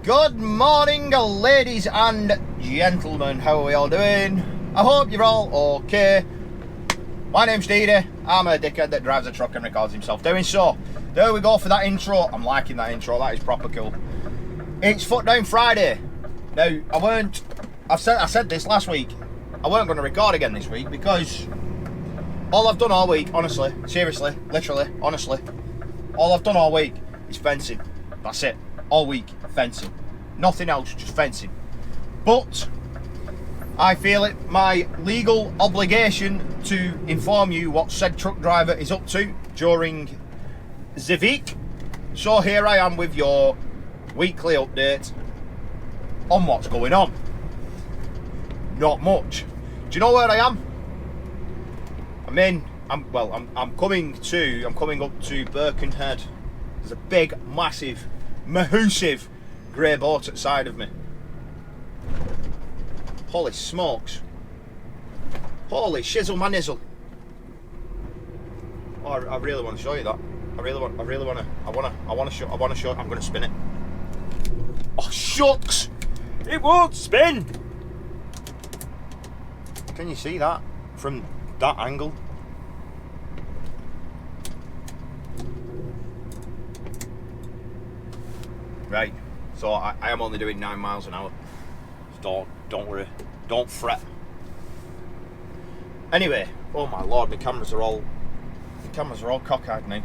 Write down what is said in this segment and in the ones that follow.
Good morning, ladies and gentlemen. How are we all doing? I hope you're all okay. My name's Dede. I'm a dickhead that drives a truck and records himself doing so. There we go for that intro. I'm liking that intro. That is proper cool. It's Foot Down Friday. Now, I said this last week. I weren't going to record again this week because all I've done all week, honestly, seriously, literally, honestly, all I've done all week is fencing. That's it. All week, fencing. Nothing else, just fencing. But I feel it my legal obligation to inform you what said truck driver is up to during the week. So here I am with your weekly update on what's going on. Not much. Do you know where I am? I'm coming up to Birkenhead. There's a big, massive, mahoosive grey boat at the side of me. Holy smokes. Holy shizzle my nizzle. Oh, I really want to show you that. I want to show. I'm going to spin it. Oh, shucks. It won't spin. Can you see that from that angle? Right, so I am only doing 9 miles an hour. So don't worry, don't fret. Anyway, oh my lord, my cameras are all cockeyed now.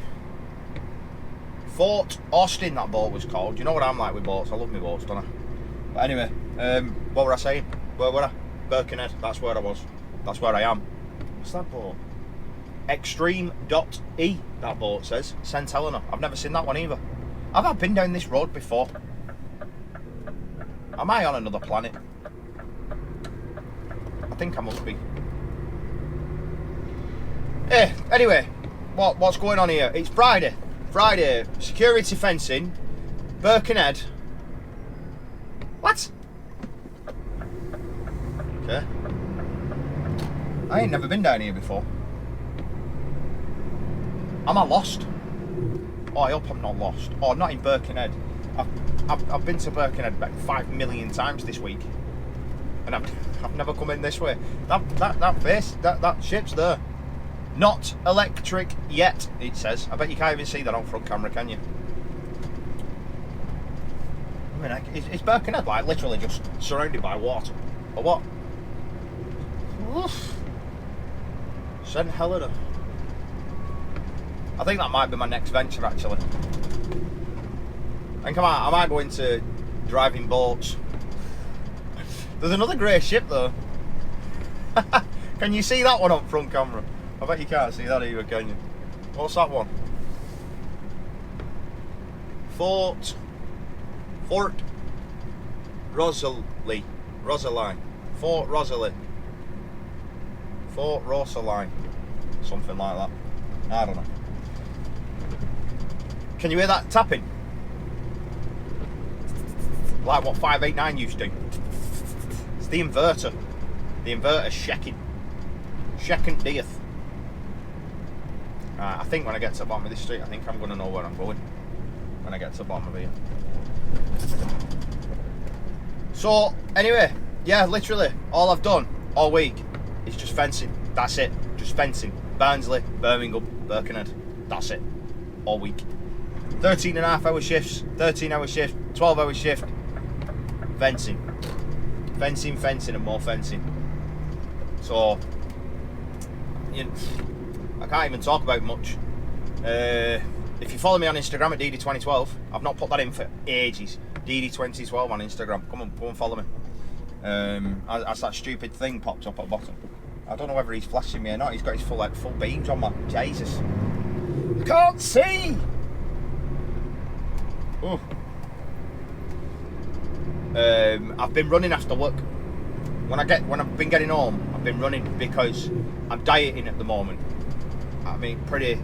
Fort Austin, that boat was called. You know what I'm like with boats? I love my boats, don't I? But anyway, what were I saying? Where were I? Birkenhead. That's where I was. That's where I am. What's that boat? Extreme.E. That boat says St Helena. I've never seen that one either. Have I been down this road before? Am I on another planet? I think I must be. Anyway, what's going on here? It's Friday. Friday, security fencing, Birkenhead. What? Okay. I ain't never been down here before. Am I lost? Oh, I hope I'm not lost. Oh, not in Birkenhead. I've been to Birkenhead about 5 million times this week, and I've never come in this way. That ship's there. Not electric yet, it says. I bet you can't even see that on front camera, can you? I mean, is Birkenhead like literally just surrounded by water, or what? Oof. St Helena. I think that might be my next venture, actually. I think I might go into driving boats. There's another grey ship though. Can you see that one on front camera? I bet you can't see that either, can you? What's that one? Fort Rosalie. Fort Rosalie. Fort Rosalie. Something like that. I don't know. Can you hear that tapping? Like what 589 used to. It's the inverter. The inverter's shaking. Shaking death. I think when I get to the bottom of this street, I think I'm going to know where I'm going. When I get to the bottom of here. So, anyway, yeah, literally, all I've done all week is just fencing. That's it. Just fencing. Barnsley, Birmingham, Birkenhead. That's it. All week. 13.5-hour shifts, 13-hour shift, 12-hour shift. Fencing. Fencing, and more fencing. So, I can't even talk about much. If you follow me on Instagram at Dede2012, I've not put that in for ages. Dede2012 on Instagram. Come and follow me. As that stupid thing pops up at the bottom. I don't know whether he's flashing me or not. He's got his full beams on, man. Jesus. I can't see! Oh. I've been running after work. When I've been getting home, I've been running because I'm dieting at the moment. I mean, pretty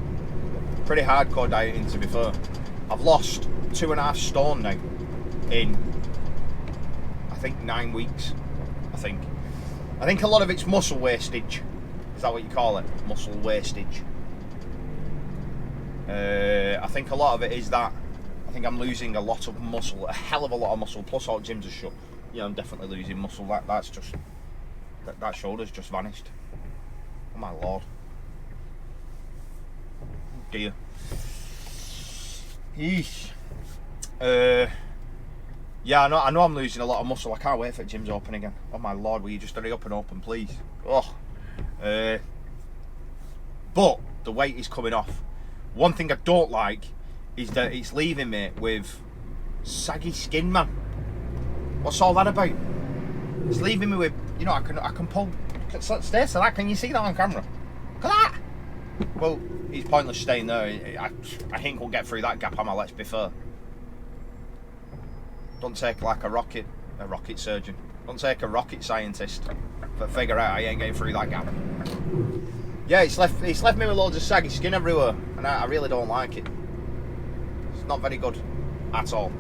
hardcore dieting, to be fair. I've lost 2.5 stone now in, I think, 9 weeks. I think a lot of it's muscle wastage. Is that what you call it? Muscle wastage. I think a lot of it is that. I think I'm losing a lot of muscle, a hell of a lot of muscle. Plus all gyms are shut. Yeah, I'm definitely losing muscle. That's just that shoulder's just vanished. Oh my lord. Oh dear. Eesh. Yeah, I know I'm losing a lot of muscle. I can't wait for gyms open again. Oh my lord, will you just hurry up and open, please? Oh. But the weight is coming off. One thing I don't like is that it's leaving me with saggy skin, man. What's all that about? It's leaving me with, you know, I can pull. Stay to that. Can you see that on camera? Look at that. Well, it's pointless staying there. I think we'll get through that gap, am I? Let's be fair. Don't take like a rocket surgeon. Don't take a rocket scientist to figure out I ain't getting through that gap. Yeah, it's left me with loads of saggy skin everywhere, and I really don't like it. It's not very good at all.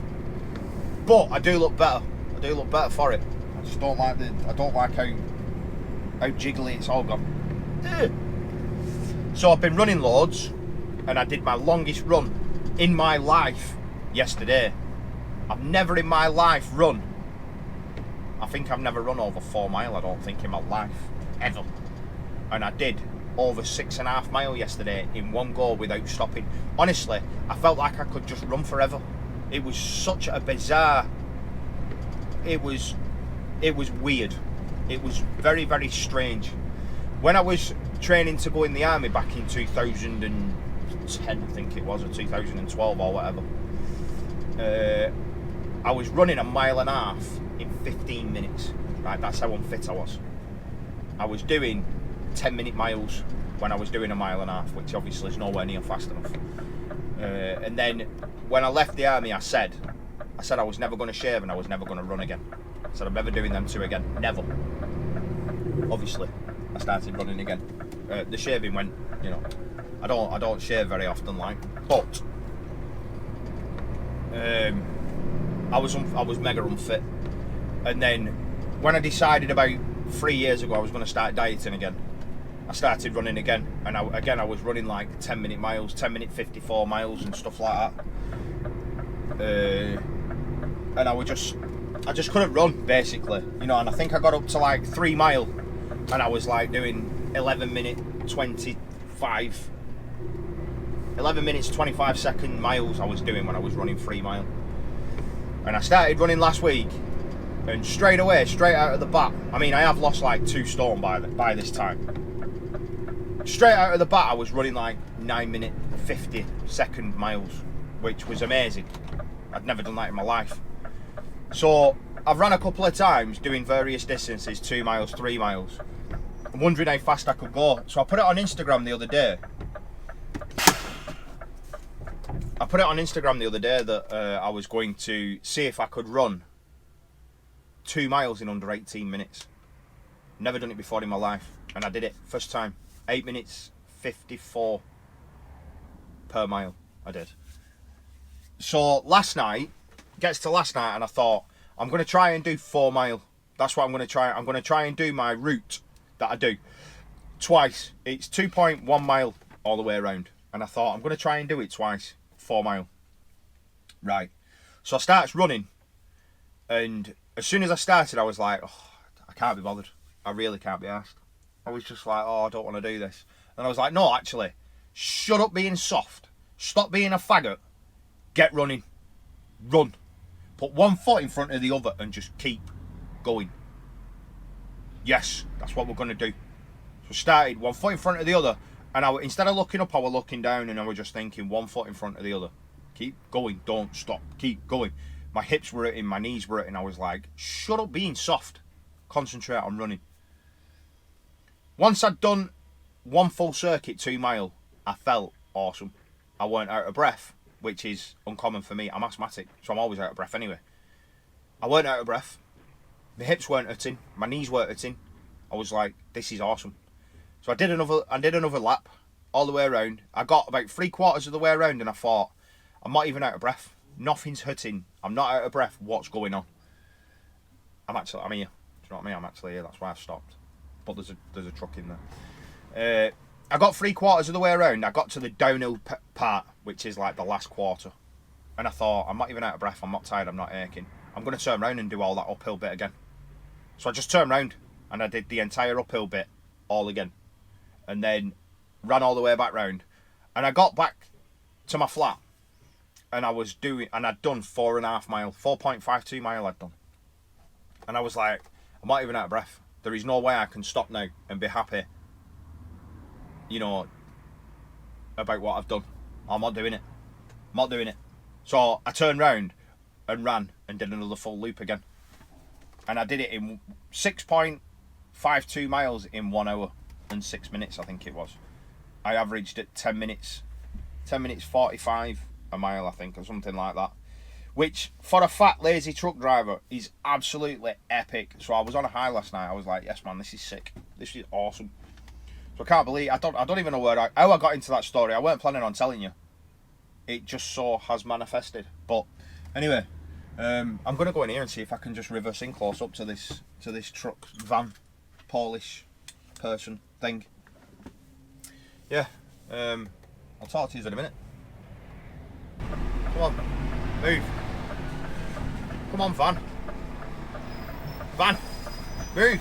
But I do look better. I do look better for it. I just don't like how jiggly it's all gone. So I've been running loads, and I did my longest run in my life yesterday. I've never in my life run. I think I've never run over 4 mile, I don't think, in my life, ever. And I did over 6.5 miles yesterday in one go without stopping. Honestly, I felt like I could just run forever. It was such a bizarre, it was weird. It was very, very strange. When I was training to go in the army back in 2010, I think it was, or 2012 or whatever, I was running 1.5 miles in 15 minutes. Right, that's how unfit I was. I was doing 10-minute miles when I was doing 1.5 miles, which obviously is nowhere near fast enough. And then when I left the army, I said I was never going to shave and I was never going to run again. I said I'm never doing them two again, never. Obviously, I started running again. The shaving went, you know, I don't shave very often, like, but I was mega unfit. And then when I decided about 3 years ago I was going to start dieting again, I started running again, and I was running like 10-minute miles, 10-minute 54 miles and stuff like that. And I just couldn't run, basically, you know. And I think I got up to like 3 mile, and I was like doing 11 minutes 25 second miles I was doing when I was running 3 mile. And I started running last week, and straight out of the bat, I mean, I have lost like 2 stone by this time. Straight out of the bat, I was running like 9-minute 50 second miles, which was amazing. I'd never done that in my life. So I've run a couple of times doing various distances, 2 miles, 3 miles. I'm wondering how fast I could go. So I put it on Instagram the other day. That I was going to see if I could run 2 miles in under 18 minutes. Never done it before in my life, and I did it first time. 8 minutes 54 per mile I did. So last night, and I thought, I'm going to try and do 4 mile. That's what I'm going to try. I'm going to try and do my route that I do twice. It's 2.1 mile all the way around, and I thought I'm going to try and do it twice, 4 mile. Right. So I started running, and as soon as I started, I was like, oh, I can't be bothered. I really can't be asked. I was just like, oh, I don't want to do this. And I was like, no, actually, shut up being soft. Stop being a faggot. Get running. Run. Put one foot in front of the other and just keep going. Yes, that's what we're going to do. So started one foot in front of the other, and instead of looking up, I was looking down, and I was just thinking one foot in front of the other. Keep going, don't stop, keep going. My hips were hurting, my knees were hurting. I was like, shut up being soft. Concentrate on running. Once I'd done one full circuit, 2 mile, I felt awesome. I weren't out of breath, which is uncommon for me. I'm asthmatic, so I'm always out of breath anyway. I weren't out of breath. My hips weren't hurting. My knees weren't hurting. I was like, this is awesome. So I did another lap all the way around. I got about 3/4 of the way around, and I thought, I'm not even out of breath. Nothing's hurting. I'm not out of breath. What's going on? I'm here. Do you know what I mean? I'm actually here. That's why I've stopped. But there's a truck in there. I got 3/4 of the way around. I got to the downhill part, which is like the last quarter, and I thought, I'm not even out of breath, I'm not tired, I'm not aching. I'm going to turn around and do all that uphill bit again. So I just turned around and I did the entire uphill bit all again. And then ran all the way back round. And I got back to my flat and I'd done 4.5 mile, 4.52 mile I'd done. And I was like, I'm not even out of breath. There is no way I can stop now and be happy, you know, about what I've done. I'm not doing it. I'm not doing it. So I turned round and ran and did another full loop again. And I did it in 6.52 miles in 1 hour and 6 minutes, I think it was. I averaged at 10 minutes 45 a mile, I think, or something like that. Which, for a fat, lazy truck driver, is absolutely epic. So I was on a high last night. I was like, yes, man, this is sick. This is awesome. So I can't believe, I don't even know how I got into that story. I weren't planning on telling you. It just so has manifested. But anyway, I'm going to go in here and see if I can just reverse in close up to this truck, van, Polish person thing. Yeah, I'll talk to you in a minute. Come on, move. Come on, van. Van, move,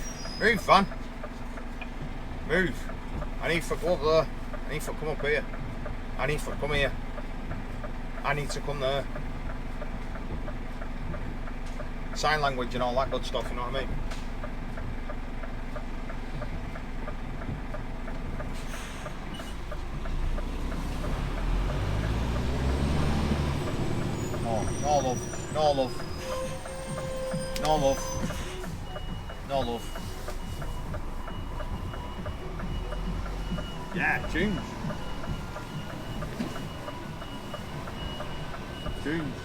van. Move. I need to go up there. I need to come up here. I need to come here. I need to come there. Sign language and all that good stuff, you know what I mean? No love, no love, no love, no love. Yeah, tunes. Tunes.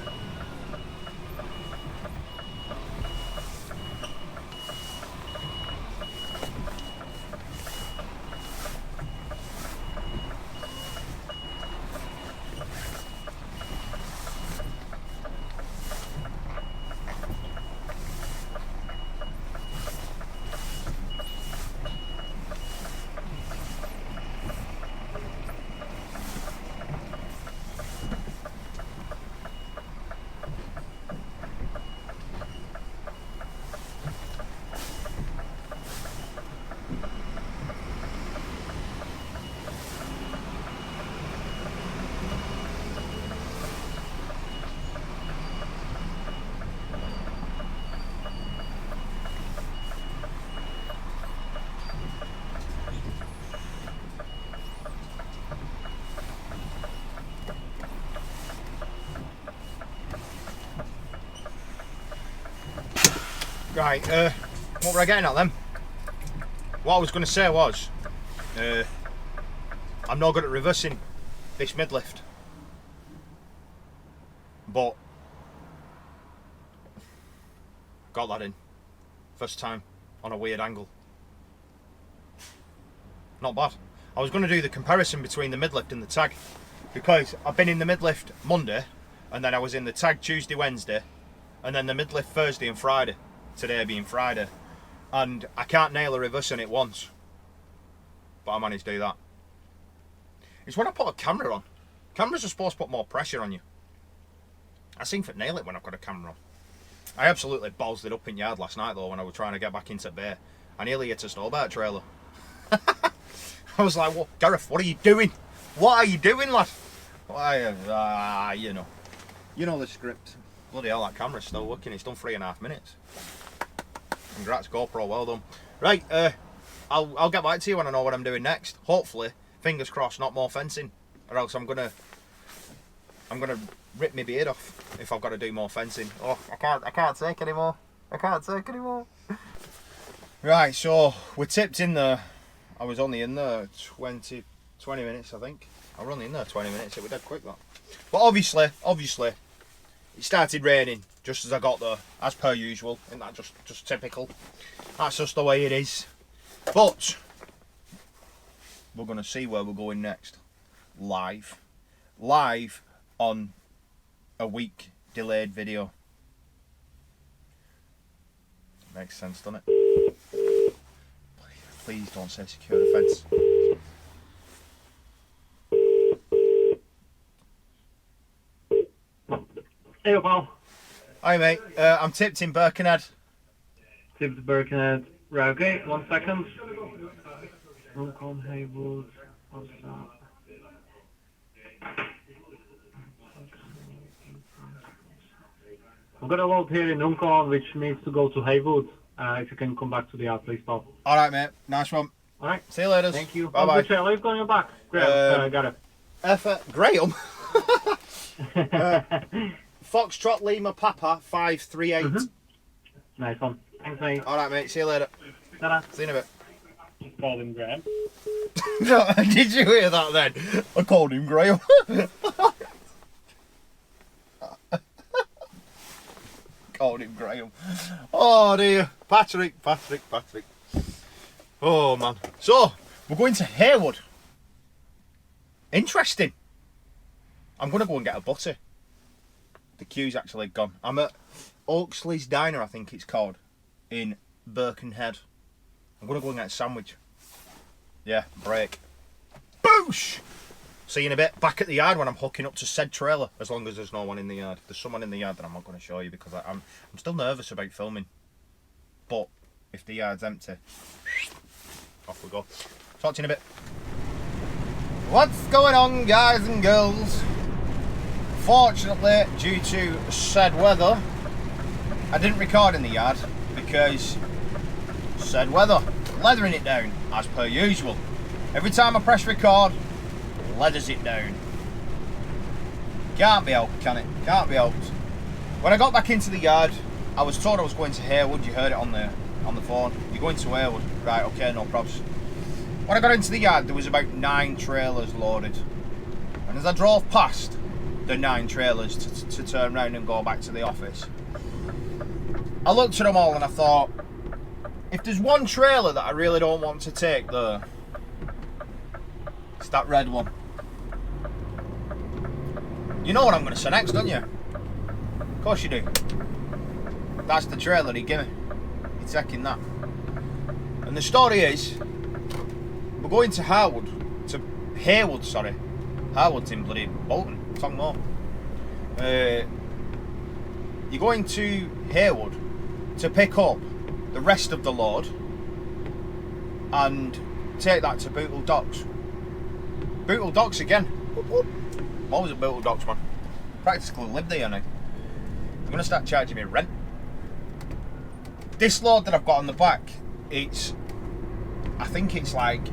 Right, what were I getting at then? What I was going to say was, I'm not good at reversing this midlift, but got that in, first time, on a weird angle. Not bad. I was going to do the comparison between the midlift and the tag, because I've been in the midlift Monday, and then I was in the tag Tuesday, Wednesday, and then the midlift Thursday and Friday. Today being Friday, and I can't nail a reverse on it once, but I managed to do that. It's when I put a camera on. Cameras are supposed to put more pressure on you. I seem to nail it when I've got a camera on. I absolutely ballsed it up in yard last night though when I was trying to get back into bay. I nearly hit a snowboard trailer. I was like, "What, Gareth? What are you doing? What are you doing, lad?" You know the script. Bloody hell, that camera's still working. It's done 3.5 minutes. Congrats, GoPro, well done. Right, I'll get back to you when I know what I'm doing next. Hopefully, fingers crossed, not more fencing, or else I'm gonna rip my beard off if I've got to do more fencing. Oh, I can't take anymore. I can't take anymore. Right, so we're tipped in there. I was only in there 20 minutes, I think. I was only in there 20 minutes. It was dead quick that. But obviously, it started raining just as I got there, as per usual. Isn't that just typical? That's just the way it is. But we're going to see where we're going next. Live on a week delayed video. Makes sense, doesn't it? Please don't say secure the fence. Hey, pal. Hi mate, I'm tipped in Birkenhead. Tibbs Birkenhead. Right, okay, 1 second. Runcorn, Haywood. What's that? I've got a load here in Runcorn which needs to go to Haywood. If you can come back to the yard, please, pal. Alright mate, nice one. Alright. See you later. Thank you. Bye bye. Good trail. You've got your back. Great. Got it. Graham? Foxtrot Lima Papa 538. Nice one. Thanks, mate. Alright mate, see you later. Ta-da. See you in a bit. Call him Graham. No, did you hear that then? I called him Graham. Called him Graham. Oh dear. Patrick. Oh man. So, we're going to Haywood. Interesting. I'm going to go and get a butty. The queue's actually gone. I'm at Oaksley's Diner, I think it's called, in Birkenhead. I'm going to go and get a sandwich. Yeah, break. Boosh! See you in a bit. Back at the yard when I'm hooking up to said trailer, as long as there's no one in the yard. If there's someone in the yard that I'm not going to show you because I'm still nervous about filming. But if the yard's empty, off we go. Talk to you in a bit. What's going on, guys and girls? Fortunately, due to said weather, I didn't record in the yard because said weather, leathering it down as per usual. Every time I press record, leathers it down. Can't be helped, can it? Can't be helped. When I got back into the yard, I was told I was going to Haywood. You heard it on the phone. You're going to Haywood, right? Okay, no probs. When I got into the yard, there was about 9 trailers loaded, and as I drove past the 9 trailers to turn around and go back to the office, I looked at them all and I thought, if there's one trailer that I really don't want to take there, it's that red one. You know what I'm going to say next, don't you? Of course you do. That's the trailer he gave me. You're taking that. And the story is, we're going to Haywood, sorry. Haywood's in bloody Bolton, Tongmore. You're going to Haywood to pick up the rest of the load and take that to Bootle Docks. Bootle Docks again. Whoop, whoop. I'm always at Bootle Docks, man. Practically live there now. I'm going to start charging me rent. This load that I've got on the back, I think it's like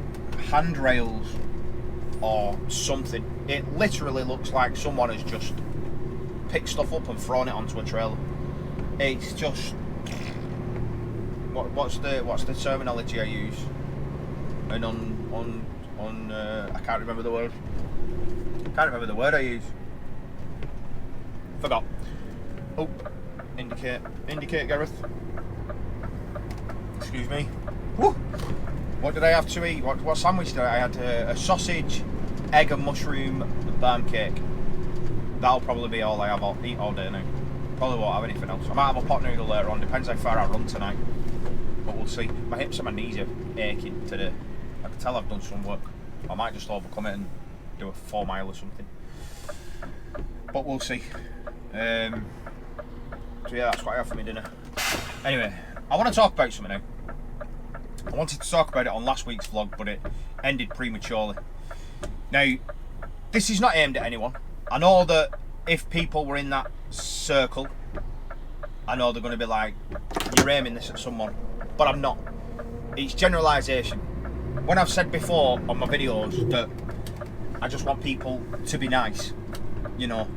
handrails or something. It literally looks like someone has just picked stuff up and thrown it onto a trailer. It's just what's the terminology I use? And I can't remember the word. Can't remember the word I use. Forgot. Oh, indicate, Gareth. Excuse me. Woo! What did I have to eat? What sandwich did I had? A sausage, egg and mushroom barm cake. That'll probably be all I have. I'll eat all day now. Probably won't have anything else. I might have a pot noodle later on. Depends how far I run tonight. But we'll see. My hips and my knees are aching today. I can tell I've done some work. I might just overcome it and do a 4 mile or something. But we'll see. So yeah, that's what I have for my dinner. Anyway, I want to talk about something now. I wanted to talk about it on last week's vlog, but it ended prematurely. Now, this is not aimed at anyone. I know that if people were in that circle, I know they're going to be like, you're aiming this at someone, but I'm not. It's generalisation. When I've said before on my videos that I just want people to be nice, you know,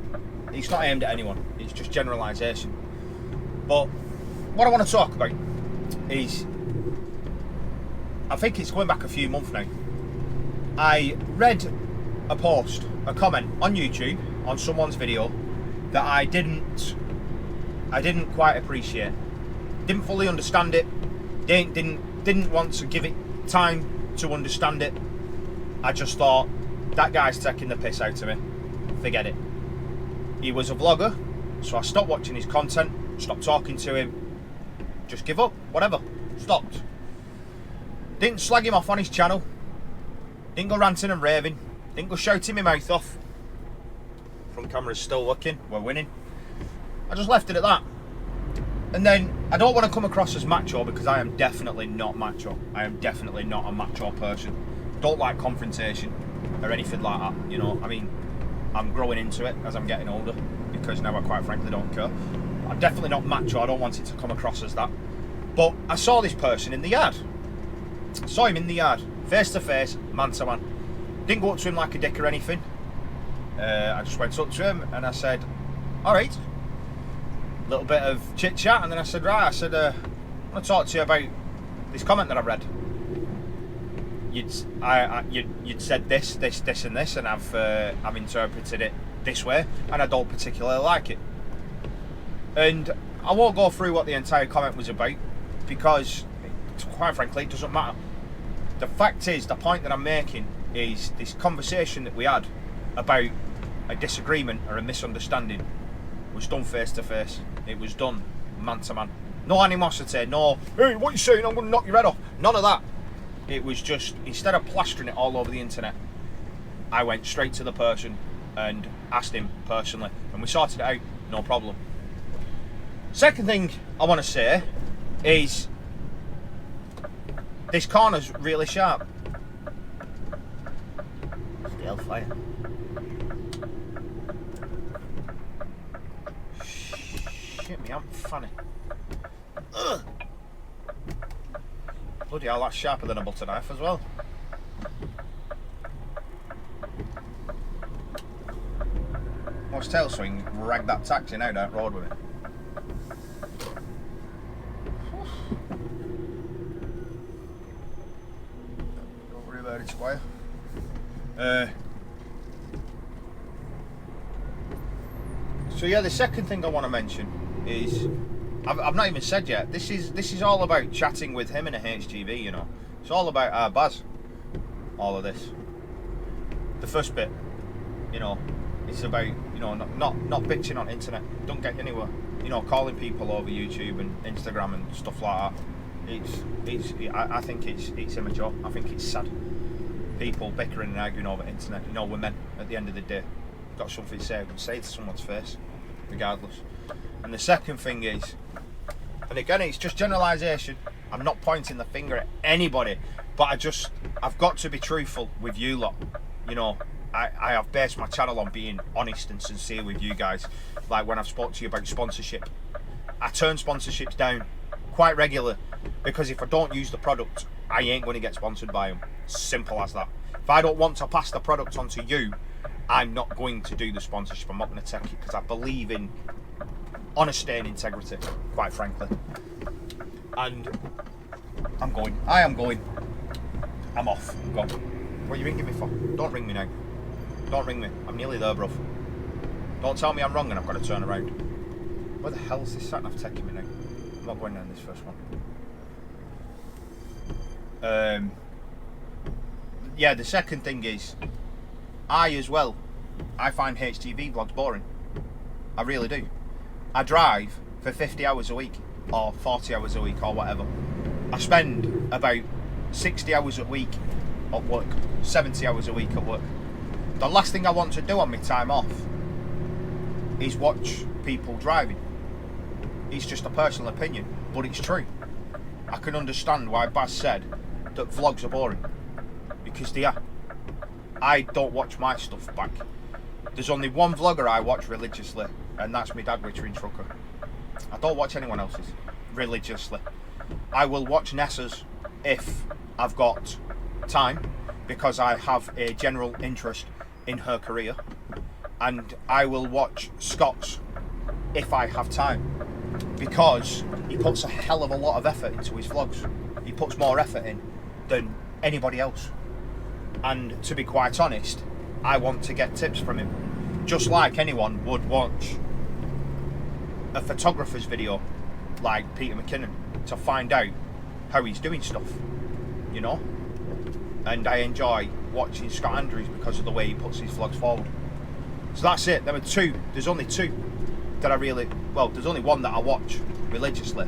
it's not aimed at anyone. It's just generalisation. But what I want to talk about is, I think it's going back a few months now. I read a post, a comment on YouTube on someone's video that I didn't quite appreciate. Didn't fully understand it. Didn't want to give it time to understand it. I just thought, that guy's taking the piss out of me. Forget it. He was a vlogger, so I stopped watching his content, stopped talking to him, just give up, whatever, stopped. Didn't slag him off on his channel, didn't go ranting and raving, didn't go shouting my mouth off. Front camera's still working, we're winning. I just left it at that. And then, I don't want to come across as macho, because I am definitely not macho. I am definitely not a macho person. Don't like confrontation or anything like that, you know. I mean, I'm growing into it as I'm getting older, because now I quite frankly don't care. I'm definitely not macho. I don't want it to come across as that. But I saw this person in the yard. Saw him in the yard, face to face, man to man. Didn't go up to him like a dick or anything. I just went up to him and I said, alright. Little bit of chit chat, and then I said, right, I want to talk to you about this comment that I read. You'd said this, and this, and I've interpreted it this way, and I don't particularly like it. And I won't go through what the entire comment was about, because quite frankly it doesn't matter. The fact is, the point that I'm making is this conversation that we had about a disagreement or a misunderstanding was done face to face. It was done man to man. No animosity, no, hey, what you saying, I'm going to knock your head off. None of that. It was just, instead of plastering it all over the internet, I went straight to the person and asked him personally, and we sorted it out, no problem. Second thing I want to say is, this corner's really sharp. Still fire. Shit me, I'm funny. Ugh. Bloody hell, that's sharper than a butter knife as well. What's tail swing? Rag that taxi now down the road with it. Don't worry about it, Squire. So yeah, the second thing I want to mention is, I've not even said yet, this is all about chatting with him in a HGV, you know. It's all about our Baz, all of this. The first bit, you know, it's about, you know, not bitching on internet. Don't get anywhere. You know, calling people over YouTube and Instagram and stuff like that. I think it's immature. I think it's sad. People bickering and arguing over internet. You know, we're men at the end of the day. Got something to say, we can say it to someone's face, regardless. And the second thing is, and again, it's just generalisation. I'm not pointing the finger at anybody, but I've got to be truthful with you lot. You know, I have based my channel on being honest and sincere with you guys. Like when I've spoke to you about sponsorship, I turn sponsorships down quite regularly, because if I don't use the product, I ain't going to get sponsored by them. Simple as that. If I don't want to pass the product on to you, I'm not going to do the sponsorship. I'm not going to take it, because I believe in honesty and integrity, quite frankly. And I'm going. I am going. I'm off. I'm gone. What are you ringing me for? Don't ring me now. Don't ring me. I'm nearly there, bruv. Don't tell me I'm wrong and I've got to turn around. Where the hell is this sat nav taking me now? I'm not going down this first one. Yeah, the second thing is, I find HTV vlogs boring. I really do. I drive for 50 hours a week, or 40 hours a week, or whatever. I spend about 60 hours a week at work, 70 hours a week at work. The last thing I want to do on my time off is watch people driving. It's just a personal opinion, but it's true. I can understand why Baz said that vlogs are boring, because they are. I don't watch my stuff back. There's only one vlogger I watch religiously, and that's my dad, Richard Trucker. I don't watch anyone else's religiously. I will watch Nessa's if I've got time, because I have a general interest in her career, and I will watch Scott's if I have time, because he puts a hell of a lot of effort into his vlogs. He puts more effort in than anybody else, and to be quite honest, I want to get tips from him, just like anyone would watch a photographer's video like Peter McKinnon to find out how he's doing stuff, you know. And I enjoy watching Scott Andrews because of the way he puts his vlogs forward. So that's it. There were two. There's only two that I really, well, there's only one that I watch religiously,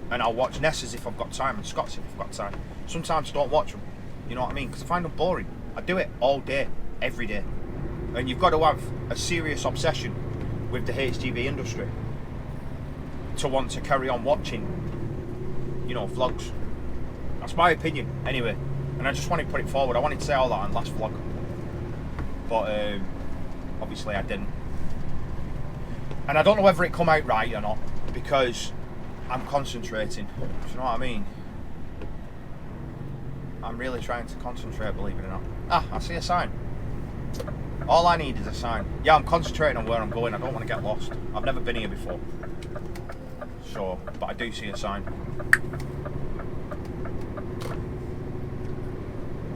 and I'll watch Nessa's if I've got time, and Scott's if I've got time. Sometimes I don't watch them, you know what I mean, because I find them boring. I do it all day, every day, and you've got to have a serious obsession with the HGV industry to want to carry on watching, you know, vlogs. That's my opinion, anyway. And I just wanted to put it forward. I wanted to say all that on last vlog, but obviously I didn't. And I don't know whether it come out right or not, because I'm concentrating. Do you know what I mean? I'm really trying to concentrate, believe it or not. Ah, I see a sign. All I need is a sign. Yeah, I'm concentrating on where I'm going. I don't want to get lost. I've never been here before. So, but I do see a sign.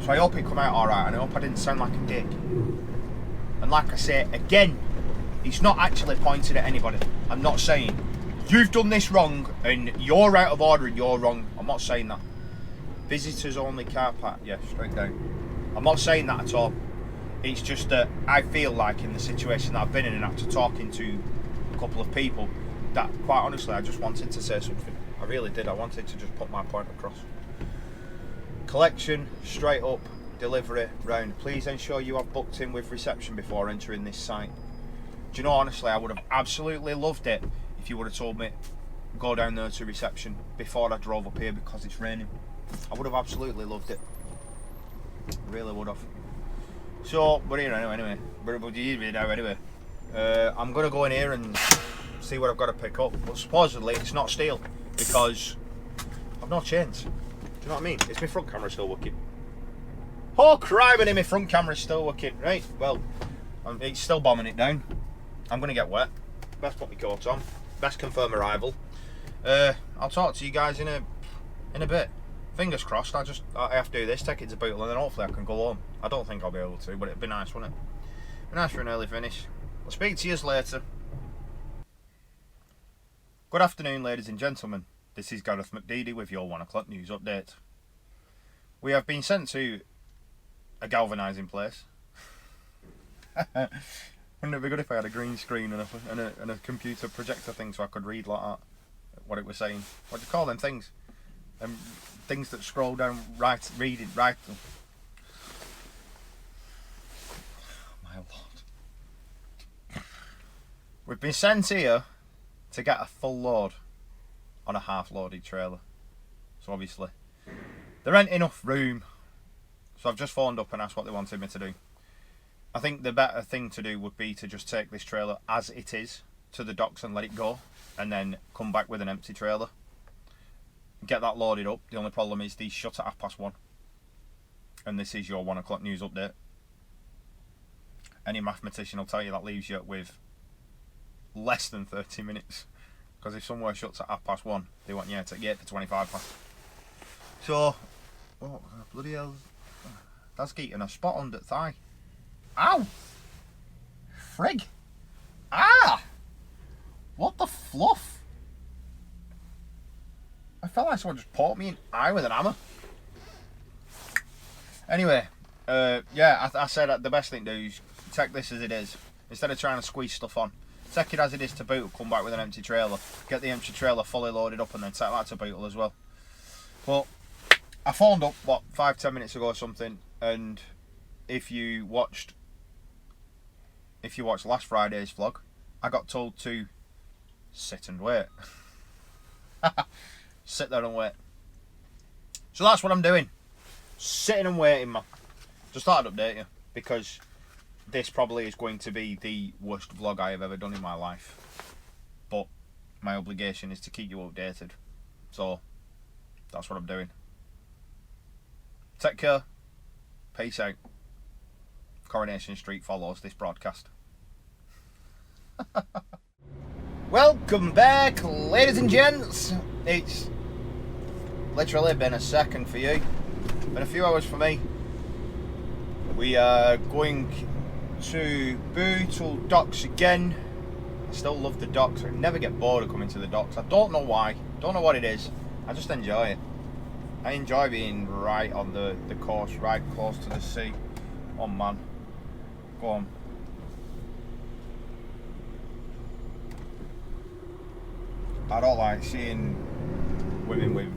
So I hope it come out alright, and I hope I didn't sound like a dick. And like I say, again, it's not actually pointed at anybody. I'm not saying, you've done this wrong, and you're out of order and you're wrong. I'm not saying that. Visitors only car park, yeah, straight down. I'm not saying that at all. It's just that I feel like in the situation that I've been in, and after talking to a couple of people, that quite honestly I just wanted to say something. I really did. I wanted to just put my point across. Collection, straight up, delivery, round. Please ensure you have booked in with reception before entering this site. Do you know, honestly, I would have absolutely loved it if you would have told me go down there to reception before I drove up here because it's raining. I would have absolutely loved it. I really would have. So, we're here anyway. I'm going to go in here and see what I've got to pick up. But supposedly it's not steel because I've no chains. Do you know what I mean? Is my front camera still working? Oh, criminy, my front camera's still working. Right, well, it's still bombing it down. I'm going to get wet. Best put my coat on. Best confirm arrival. I'll talk to you guys in a bit. Fingers crossed. I have to do this, take it to Bootle, and then hopefully I can go home. I don't think I'll be able to, but it'd be nice, wouldn't it? Be nice for an early finish. I'll speak to you later. Good afternoon, ladies and gentlemen. This is Gareth McDeedy with your 1 o'clock news update. We have been sent to a galvanising place. Wouldn't it be good if I had a green screen and a computer projector thing so I could read like that, what it was saying? What do you call them things? Things that scroll down, right, read it, right. My lord. We've been sent here to get a full load on a half-loaded trailer. So obviously, there ain't enough room. So I've just phoned up and asked what they wanted me to do. I think the better thing to do would be to just take this trailer as it is to the docks and let it go, and then come back with an empty trailer. Get that loaded up. The only problem is these shut at 1:30. And this is your 1 o'clock news update. Any mathematician will tell you that leaves you with less than 30 minutes. Because if somewhere shuts at 1:30, they want you to get for 25 past. So, oh, bloody hell. That's getting a spot on the thigh. Ow! Frig! Ah! What the fluff? I felt like someone just poked me in the eye with an hammer. Anyway, yeah, I said the best thing to do is take this as it is. Instead of trying to squeeze stuff on. Take it as it is to Bootle, come back with an empty trailer. Get the empty trailer fully loaded up and then take that to Bootle as well. But I phoned up, 5-10 minutes ago or something, and if you watched last Friday's vlog, I got told to sit and wait. Sit there and wait. So that's what I'm doing. Sitting and waiting, man. Just thought I'd update you, because this probably is going to be the worst vlog I have ever done in my life. But my obligation is to keep you updated. So that's what I'm doing. Take care. Peace out. Coronation Street follows this broadcast. Welcome back, ladies and gents. It's literally been a second for you. Been a few hours for me. We are going to Bootle docks again. I still love the docks. I never get bored of coming to the docks. I don't know why. Don't know what it is. I just enjoy it. I enjoy being right on the coast, right close to the sea. Oh man. Go on. I don't like seeing women with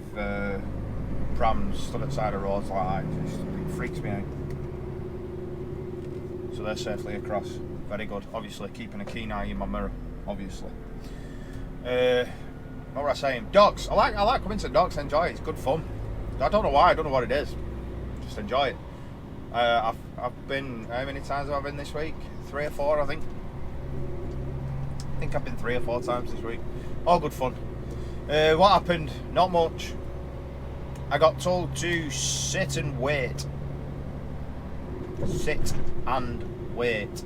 prams stood at the side of roads like that. It freaks me out. So they're safely across. Very good. Obviously keeping a keen eye in my mirror. obviously. What was I saying? Docks. I like coming to docks. Enjoy it. It's good fun. I don't know why. I don't know what it is. Just enjoy it. I've been. How many times have I been this week? 3 or 4, I think. I think I've been 3 or 4 times this week. All good fun. What happened? Not much. I got told to sit and wait. Sit and wait.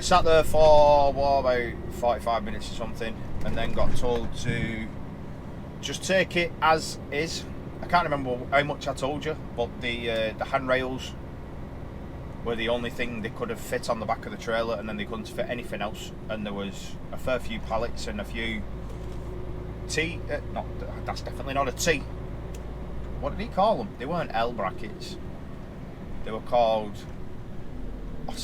Sat there for about 45 minutes or something, and then got told to just take it as is. I can't remember how much I told you, but the handrails were the only thing they could have fit on the back of the trailer, and then they couldn't fit anything else. And there was a fair few pallets and a few that's definitely not a T. What did he call them? They weren't L brackets. They were called. I'm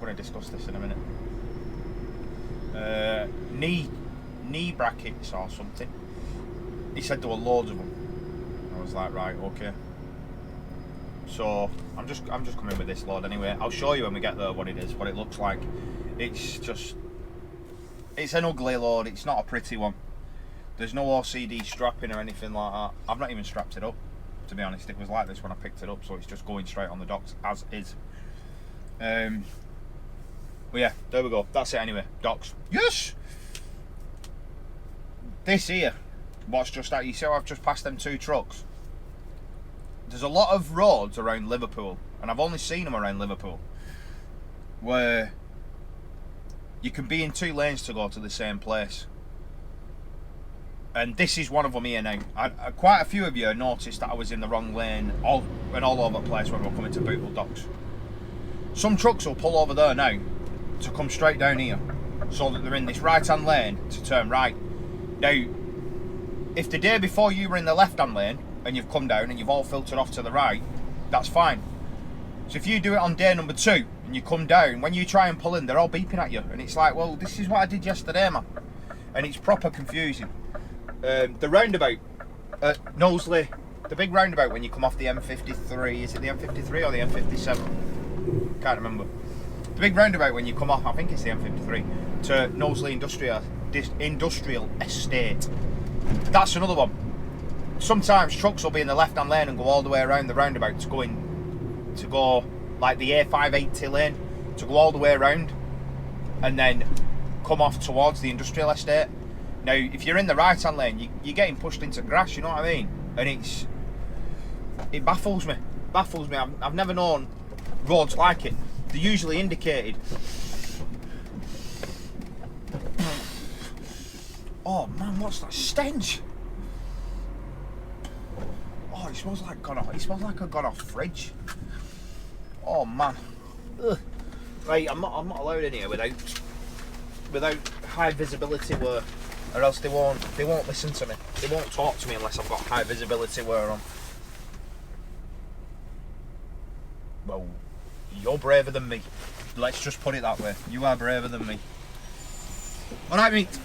going to discuss this in a minute. Knee brackets or something. He said there were loads of them. I was like, right, okay. So I'm just coming with this load anyway. I'll show you when we get there what it is, what it looks like. It's an ugly load. It's not a pretty one. There's no OCD strapping or anything like that. I've not even strapped it up, to be honest. It was like this when I picked it up, so it's just going straight on the docks as is. Well, yeah, there we go. That's it anyway. Docks. Yes. This here. What's just that? You see how I've just passed them 2 trucks? There's a lot of roads around Liverpool, and I've only seen them around Liverpool, where you can be in 2 lanes to go to the same place. And this is one of them here now. Quite a few of you noticed that I was in the wrong lane all over the place when we were coming to Bootle Docks. Some trucks will pull over there now to come straight down here, so that they're in this right-hand lane to turn right. Now, if the day before you were in the left-hand lane and you've come down and you've all filtered off to the right, that's fine. So if you do it on day number 2 and you come down, when you try and pull in, they're all beeping at you, and it's like, well, this is what I did yesterday, man. And it's proper confusing. The roundabout at Knowsley, the big roundabout when you come off the M53, is it the M53 or the M57? Can't remember. The big roundabout when you come off, I think it's the M53, to Knowsley Industrial Estate. That's another one. Sometimes trucks will be in the left-hand lane and go all the way around the roundabout to go like the A580 lane, to go all the way around and then come off towards the industrial estate. Now, if you're in the right-hand lane, you're getting pushed into grass, you know what I mean? And it baffles me. I've never known roads like it. They're usually indicated. Oh man, what's that stench? Oh, it smells like a gone off fridge. Oh man. Ugh. Right, I'm not allowed in here without high visibility wear, or else they won't listen to me. They won't talk to me unless I've got high visibility wear on. Well, you're braver than me. Let's just put it that way. You are braver than me. Alright, mate.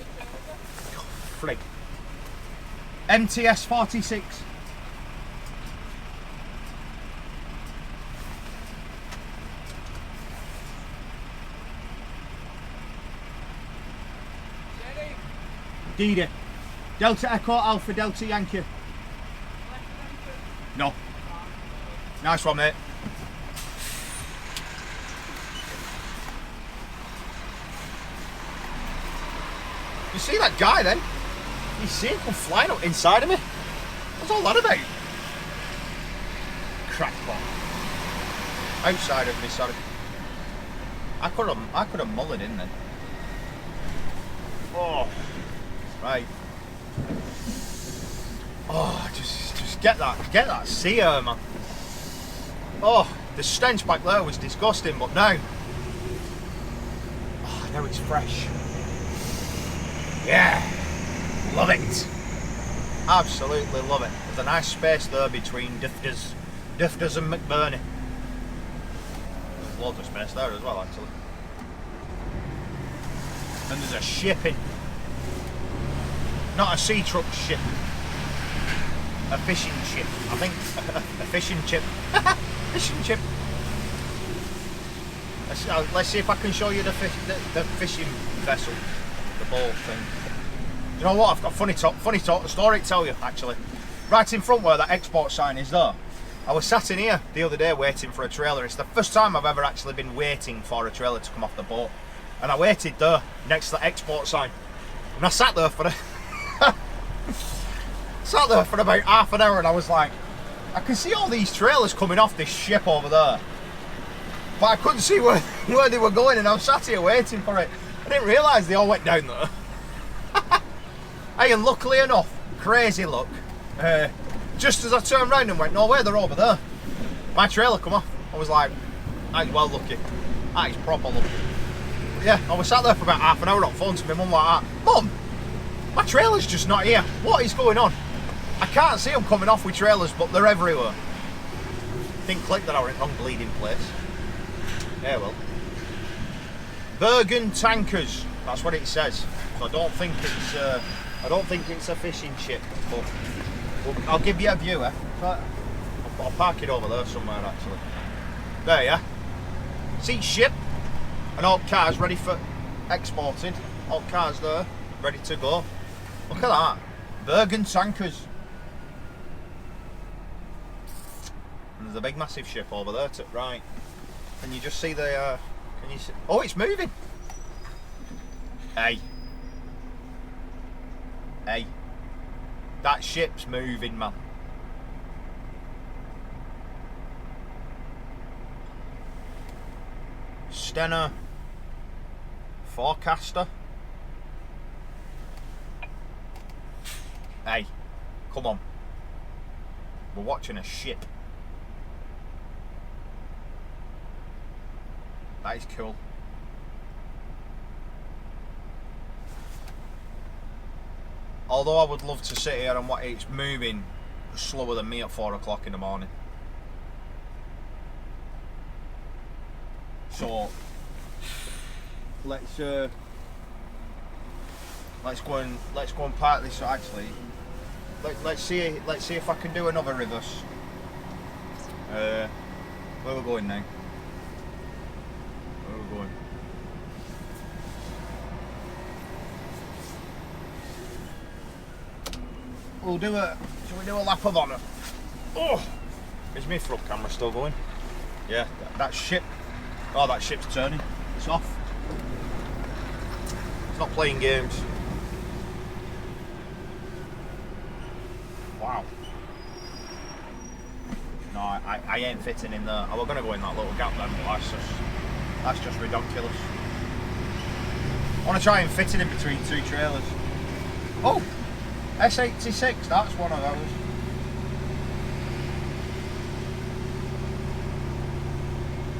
Frig. MTS 46. Dida. Delta Echo Alpha Delta Yankee. No. Nice one, mate. You see that guy then? You see him come flying up inside of me? What's all that about? Crackpot. Outside of me, sorry. I could have mullered in then. Oh. Right. Oh, just get that sea air, man. Oh, the stench back there was disgusting, but now it's fresh. Yeah, love it. Absolutely love it. There's a nice space there between Difters and McBurney. There's loads of space there as well, actually. And there's a shipping. Not a sea truck ship. A fishing ship. I think a fishing chip. Fishing chip. A let's see if I can show you the fishing vessel, the boat thing. Do you know what? I've got a funny story to tell you, actually. Right in front where that export sign is there. I was sat in here the other day waiting for a trailer. It's the first time I've ever actually been waiting for a trailer to come off the boat. And I waited there next to the export sign. And I sat there for about half an hour, and I was like, I can see all these trailers coming off this ship over there. But I couldn't see where they were going, and I was sat here waiting for it. I didn't realise they all went down there. Hey, and luckily enough, crazy luck, just as I turned round and went, no way, they're over there, my trailer come off. I was like, that is well lucky. That is proper lucky. But yeah, I was sat there for about half an hour on phone to my mum like that. Mum, my trailer's just not here. What is going on? I can't see them coming off with trailers, but they're everywhere. Didn't click that I were in the wrong bleeding place. Yeah, well. Bergen tankers. That's what it says. So I don't think it's a fishing ship, but I'll give you a view. I'll park it over there somewhere actually. There, yeah. See ship and all cars ready for exporting. All cars there, ready to go. Look at that. Bergen tankers. And there's a big massive ship over there to right. Can you just see the can you see? Oh, it's moving. Hey. Hey. That ship's moving, man. Stena forecaster. Hey, come on. We're watching a ship. That is cool. Although I would love to sit here and watch it's moving slower than me at 4 o'clock in the morning. So let's go and park this. So actually, let's see if I can do another reverse. Where we're going now? Where we're going? Shall we do a lap of honour? Oh, is my front camera still going? Yeah, that ship. Oh, that ship's turning. It's off. It's not playing games. Wow. No, I ain't fitting in there. I was going to go in that little gap then, but that's just ridiculous. I want to try and fit it in between two trailers. Oh! S86, that's one of those.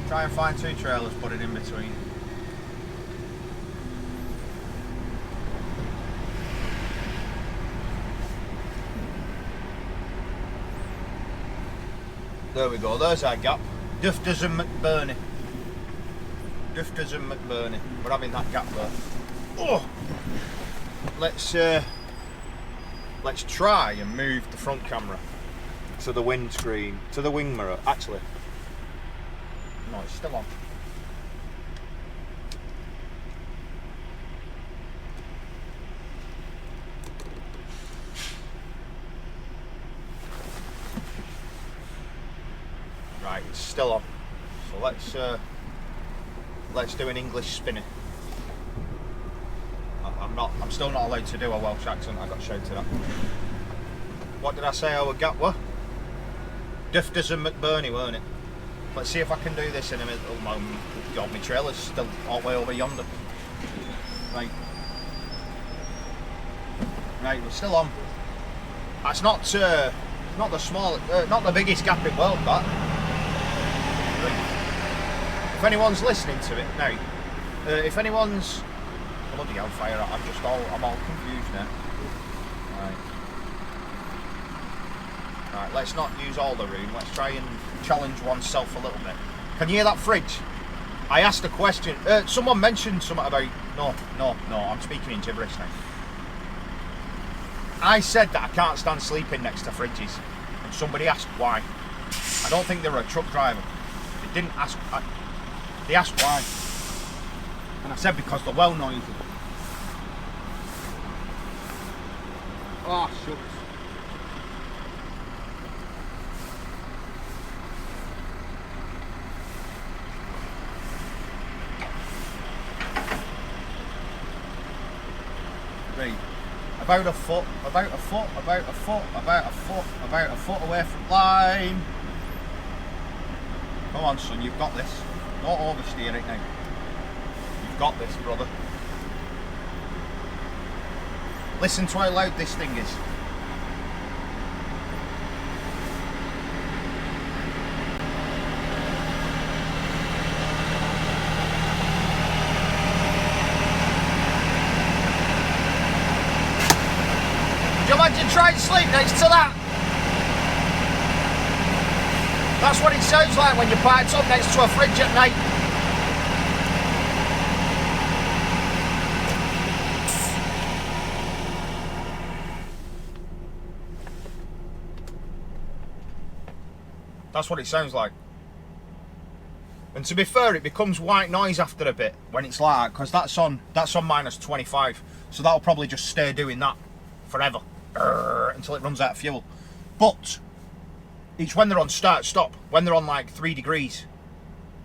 Try and find two trailers, put it in between. There we go, there's our gap. Dufters and McBurney. Dufters and McBurney. We're having that gap there. Oh! Let's try and move the front camera to the windscreen, to the wing mirror. Actually, no, it's still on. Right, it's still on. So let's do an English spinner. I'm still not allowed to do a Welsh accent. I got shouted at. What did I say our gap were? Dufters and McBurney, weren't it? Let's see if I can do this in a minute. Oh God, my trailer's still all the way over yonder. Right, we're still on. That's not the small, not the biggest gap in the world, that. Right. If anyone's listening to it now, if anyone's bloody hellfire, I'm all confused now. Right, let's not use all the room. Let's try and challenge oneself a little bit. Can you hear that fridge? I asked a question. Someone mentioned something about... No, I'm speaking in gibberish now. I said that I can't stand sleeping next to fridges. And somebody asked why. I don't think they were a truck driver. They didn't ask... They asked why. And I said because they're well noisy. Oh, shucks. Right. About a foot away from line. Come on, son, you've got this. Don't oversteer it now. You've got this, brother. Listen to how loud this thing is. Could you imagine trying to sleep next to that? That's what it sounds like when you're parked up next to a fridge at night. That's what it sounds like. And to be fair, it becomes white noise after a bit when it's like that, because that's on minus 25. So that'll probably just stay doing that forever until it runs out of fuel. But it's when they're on start stop, when they're on like 3 degrees,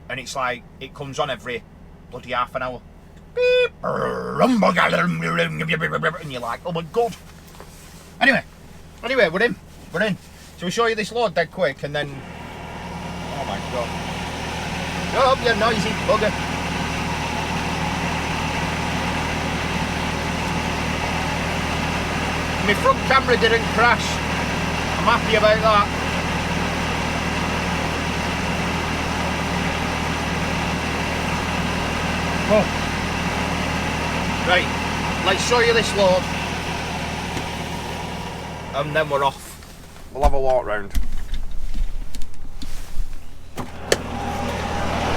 and it's like it comes on every bloody half an hour. Beep, and you're like, oh my god. Anyway, we're in. So we show you this load dead quick, and then, oh my god. Oh, you noisy bugger. My front camera didn't crash. I'm happy about that. Oh. Right, let's show you this load, and then we're off. We'll have a walk round.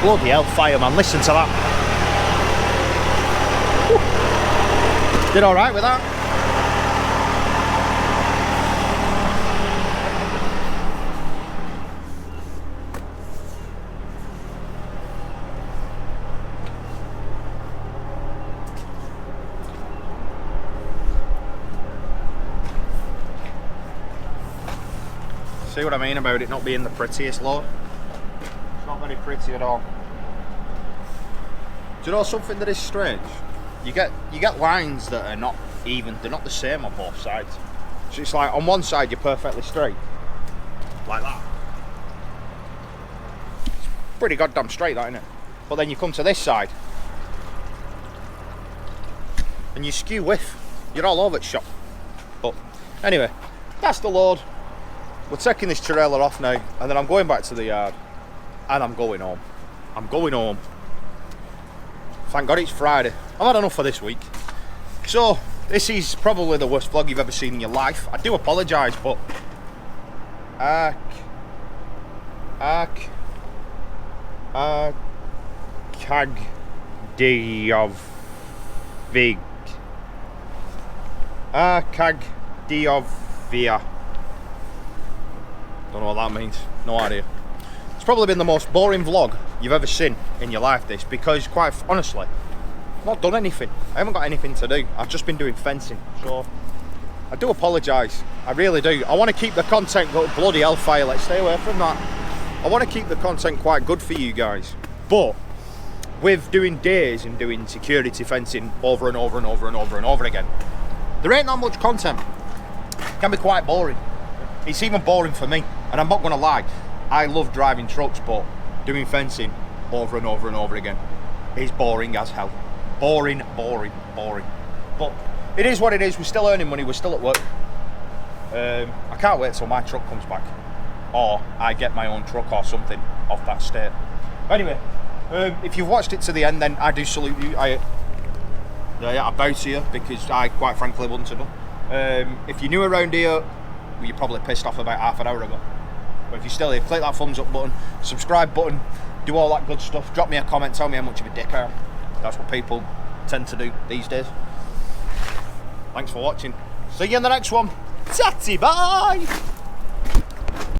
Bloody hellfire, man, listen to that. Whew. Did alright with that. See what I mean about it not being the prettiest load? It's not very pretty at all. Do you know something that is strange? You get lines that are not even, they're not the same on both sides. So it's like on one side you're perfectly straight, like that. It's pretty goddamn straight, that, isn't it? But then you come to this side and you skew width. You're all over the shop. But anyway, that's the load. We're taking this trailer off now, and then I'm going back to the yard, and I'm going home. I'm going home. Thank God it's Friday. I've had enough for this week. So, this is probably the worst vlog you've ever seen in your life. I do apologise, but... Cag Diovig. Cag Diovia. Don't know what that means, no idea. It's probably been the most boring vlog you've ever seen in your life, this, because quite honestly, I've not done anything. I haven't got anything to do. I've just been doing fencing, so I do apologise. I really do. I want to keep the content good. Bloody hellfire, let's stay away from that. I want to keep the content quite good for you guys, but with doing days and doing security fencing over and over and over and over and over again, there ain't that much content. It can be quite boring. It's even boring for me, and I'm not going to lie, I love driving trucks, but doing fencing over and over and over again is boring as hell. Boring. But it is what it is. We're still earning money, we're still at work. I can't wait till my truck comes back, or I get my own truck or something off that state. Anyway, if you've watched it to the end, then I do salute you. I bow to you, because I quite frankly wouldn't have done. If you're new around here, well, you're probably pissed off about half an hour ago. But if you're still here, click that thumbs up button, subscribe button, do all that good stuff. Drop me a comment, tell me how much of a dick I am. That's what people tend to do these days. Thanks for watching. See you in the next one. Tatty bye!